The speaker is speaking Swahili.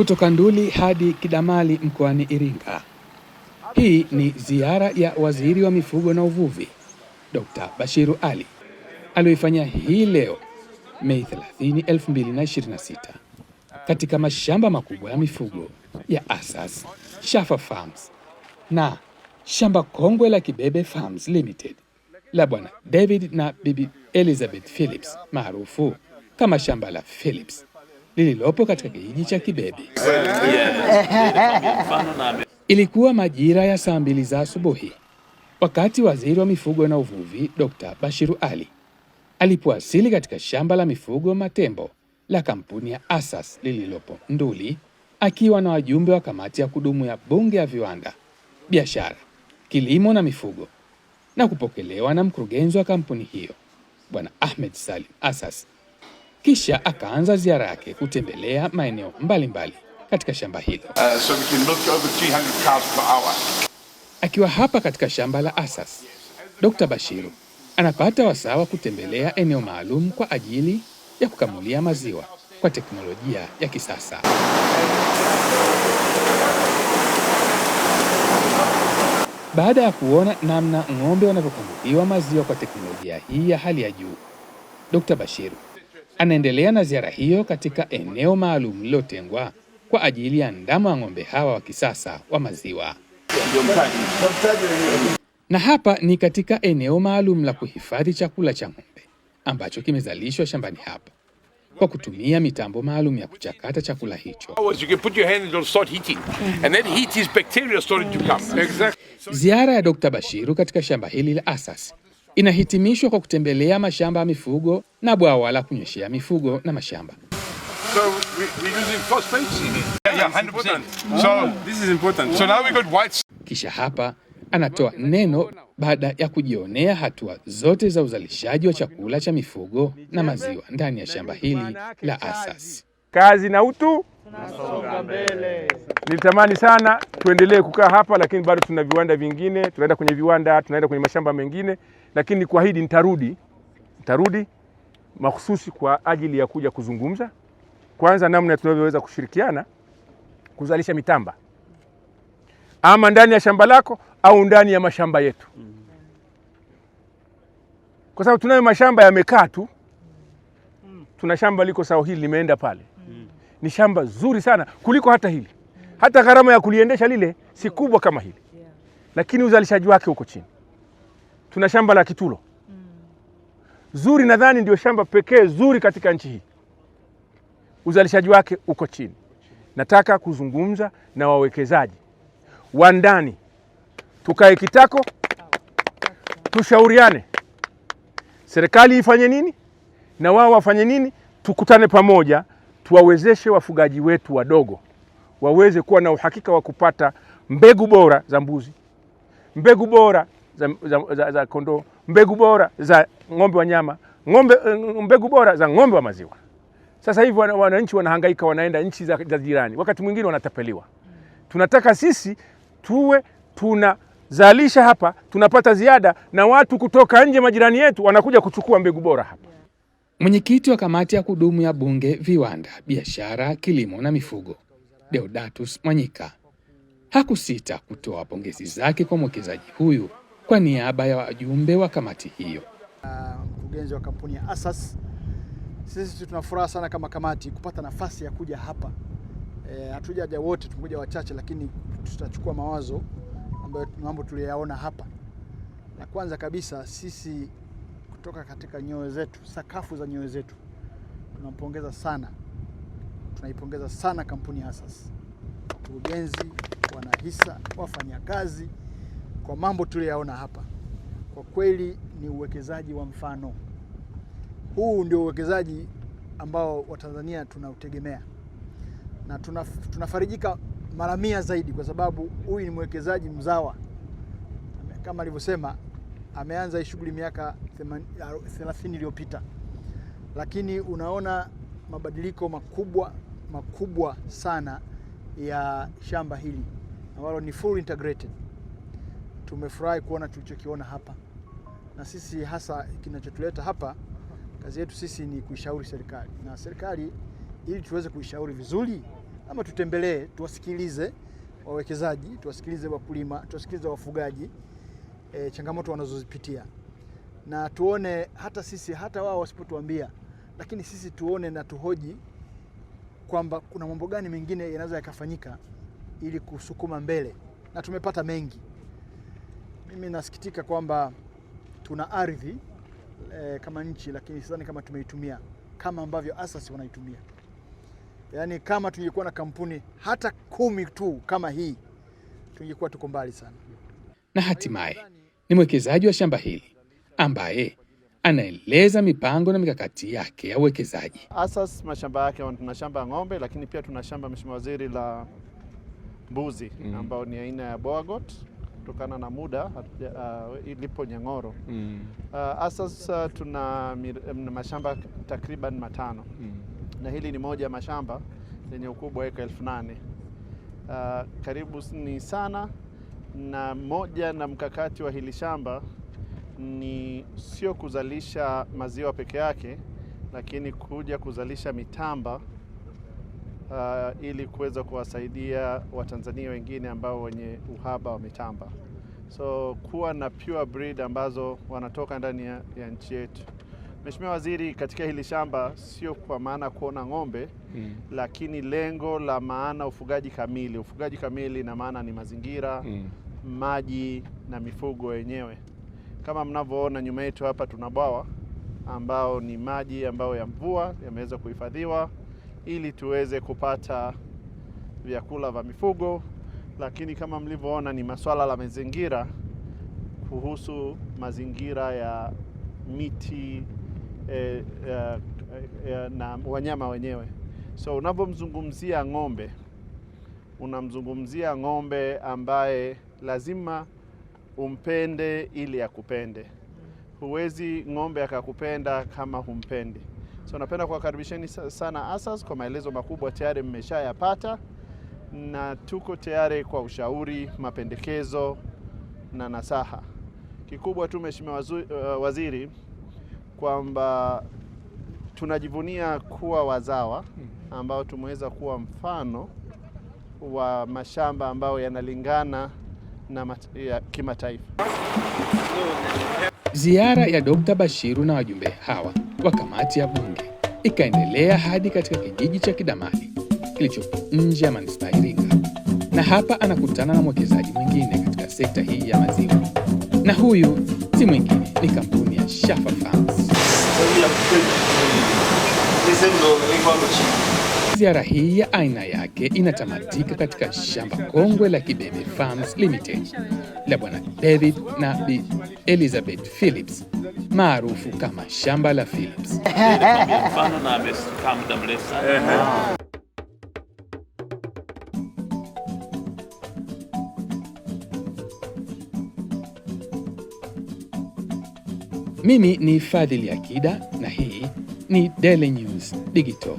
Kutoka Nduli hadi Kidamali mkoani Iringa. Hii ni ziara ya Waziri wa Mifugo na Uvuvi, Dr. Bashiru Ali, aliyoifanya hii leo Mei 30, 2026 katika mashamba makubwa ya mifugo ya Asas, Shafa Farms na shamba kongwe la Kibebe Farms Limited la Bwana David na Bibi Elizabeth Phillips maarufu kama shamba la Phillips lililopo katika kijiji cha Kibebe. Ilikuwa majira ya saa 2 za asubuhi wakati Waziri wa Mifugo na Uvuvi Dr. Bashiru Ali alipowasili katika shamba la mifugo Matembo la kampuni ya Asas lililopo Nduli, akiwa na wajumbe wa kamati ya kudumu ya Bunge ya Viwanda, Biashara, Kilimo na Mifugo, na kupokelewa na mkurugenzi wa kampuni hiyo Bwana Ahmed Salim Asas. Kisha akaanza ziara yake kutembelea maeneo mbalimbali katika shamba hilo. Akiwa hapa katika shamba la Asas, Dr. Bashiru anapata wasaa wa kutembelea eneo maalum kwa ajili ya kukamulia maziwa kwa teknolojia ya kisasa. Baada ya kuona namna ng'ombe wanavyokamuliwa maziwa kwa teknolojia hii ya hali ya juu, Dr. Bashiru anaendelea na ziara hiyo katika eneo maalum lililotengwa kwa ajili ya ndama wa ng'ombe hawa wa kisasa wa maziwa. Na hapa ni katika eneo maalum la kuhifadhi chakula cha ng'ombe ambacho kimezalishwa shambani hapa kwa kutumia mitambo maalum ya kuchakata chakula hicho. Ziara ya Dr. Bashiru katika shamba hili la Asas inahitimishwa kwa kutembelea mashamba ya mifugo na bwawa la kunyweshea mifugo na mashamba. So we're using phosphates in it. Yeah, 100%. So this is important. So now we got white. Kisha hapa anatoa neno baada ya kujionea hatua zote za uzalishaji wa chakula cha mifugo na maziwa ndani ya shamba hili la Asas. Kazi na utu, tunasonga mbele. Nilitamani sana tuendelee kukaa hapa, lakini bado tuna viwanda vingine, tunaenda kwenye viwanda, tunaenda kwenye mashamba mengine, lakini kuahidi nitarudi mahususi kwa ajili ya kuja kuzungumza kwanza namna tunavyoweza kushirikiana kuzalisha mitamba ama ndani ya shamba lako au ndani ya mashamba yetu. Kwa sababu tunayo mashamba yamekaa tu. Tuna shamba liko sawa hili limeenda pale. Ni shamba zuri sana kuliko hata hili. Hata gharama ya kuliendesha lile si kubwa kama hili. Lakini uzalishaji wake uko chini. Tuna shamba la Kitulo. Zuri, nadhani ndio shamba pekee zuri katika nchi hii. Uzalishaji wake uko chini. Nataka kuzungumza na wawekezaji wa ndani, tukae kitako, tushauriane, serikali ifanye nini na wao wafanye nini, tukutane pamoja, tuwawezeshe wafugaji wetu wadogo waweze kuwa na uhakika wa kupata mbegu bora za mbuzi, mbegu bora za kondoo, mbegu bora za ng'ombe wa nyama, mbegu bora za ng'ombe wa maziwa. Sasa hivi wananchi wanahangaika, wanaenda nchi za jirani, wakati mwingine wanatapeliwa. Tunataka sisi tuwe tunazalisha hapa, tunapata ziada, na watu kutoka nje majirani yetu wanakuja kuchukua mbegu bora hapa. Mwenyekiti wa kamati ya kudumu ya Bunge, Viwanda, Biashara, Kilimo na Mifugo, Deodatus Mwanyika, hakusita kutoa pongezi zake kwa mwekezaji huyu kwa niaba ya wajumbe wa kamati hiyo. Mkurugenzi wa kampuni ya Asas, sisi tunafuraha sana kama kamati kupata nafasi ya kuja hapa. Hatujaja wote, tumekuja wachache, lakini tutachukua mawazo ambayo mambo tuliyaona hapa. Na kwanza kabisa, sisi kutoka katika nyoyo zetu, sakafu za nyoyo zetu, tunaipongeza sana kampuni ya Asas, mkurugenzi, wanahisa, wafanyakazi, kwa mambo tuliyaona hapa. Kwa kweli ni uwekezaji wa mfano. Huu ndio uwekezaji ambao Watanzania tunautegemea, na tunafarijika mara 100 zaidi kwa sababu huyu ni mwekezaji mzawa. Kama alivyosema, ameanza hii shughuli miaka 30 iliyopita, lakini unaona mabadiliko makubwa sana ya shamba hili ambalo ni full integrated. Tumefurahi kuona tulichokiona hapa, na sisi hasa kinachotuleta hapa, kazi yetu sisi ni kuishauri serikali, na serikali ili tuweze kuishauri vizuri ama tutembelee, tuwasikilize wawekezaji, tuwasikilize wakulima, tuwasikilize wafugaji, changamoto wanazozipitia, na tuone hata sisi, hata wao wasipotuambia, lakini sisi tuone na tuhoji kwamba kuna mambo gani mengine yanaweza yakafanyika ili kusukuma mbele, na tumepata mengi. Mimi nasikitika kwamba tuna ardhi kama nchi, lakini sidhani kama tumeitumia kama ambavyo asasi wanaitumia. Yaani kama tungekuwa na kampuni hata 10 tu kama hii, tungekuwa tuko mbali sana. Na hatimaye ni mwekezaji wa shamba hili ambaye anaeleza mipango na mikakati yake ya uwekezaji. Asas mashamba yake, tuna shamba ya ng'ombe, lakini pia tuna shamba, Mheshimiwa Waziri, la mbuzi ambao ni aina ya Boergot kutokana na muda ilipo Nyang'oro. Asas tuna mashamba takriban 5 na hili ni moja ya mashamba lenye ukubwa wa eka 8,000. Karibu ni sana, na moja na mkakati wa hili shamba ni sio kuzalisha maziwa peke yake, lakini kuja kuzalisha mitamba ili kuweza kuwasaidia Watanzania wengine ambao wenye uhaba wa mitamba. So kuwa na pure breed ambazo wanatoka ndani ya nchi yetu. Mheshimiwa Waziri, katika hili shamba sio kwa maana kuona ng'ombe, lakini lengo la maana ufugaji kamili. Ufugaji kamili na maana ni mazingira, maji na mifugo wenyewe. Kama mnavyoona nyuma yetu hapa tuna bwawa ambao ni maji ambayo ya mvua yameweza kuhifadhiwa ili tuweze kupata vyakula vya mifugo, lakini kama mlivyoona ni masuala la mazingira, kuhusu mazingira ya miti na wanyama wenyewe. So unapomzungumzia ng'ombe, unamzungumzia ng'ombe ambaye lazima umpende ili akupende. Huwezi ng'ombe akakupenda kama humpendi. So napenda kuwakaribisheni sana Asas. Kwa maelezo makubwa tayari mmeshayapata, na tuko tayari kwa ushauri, mapendekezo na nasaha. Kikubwa tu Mheshimiwa Waziri, kwamba tunajivunia kuwa wazawa ambao tumeweza kuwa mfano wa mashamba ambayo yanalingana na kimataifa. Ziara ya Dr. Bashiru na wajumbe hawa wa kamati ya bunge ikaendelea hadi katika kijiji cha Kidamali kilichopo nje ya manispaa ya Iringa, na hapa anakutana na mwekezaji mwingine katika sekta hii ya maziwa, na huyu si mwingine ni kampuni ya Shafa Farms. Ziara hii ya aina yake inatamatika katika shamba kongwe la Kibebe Farms Limited la Bwana David na Bi Elizabeth Phillips, maarufu kama shamba la Phillips. Mimi ni Fadhili Akida na hii ni Daily News Digital.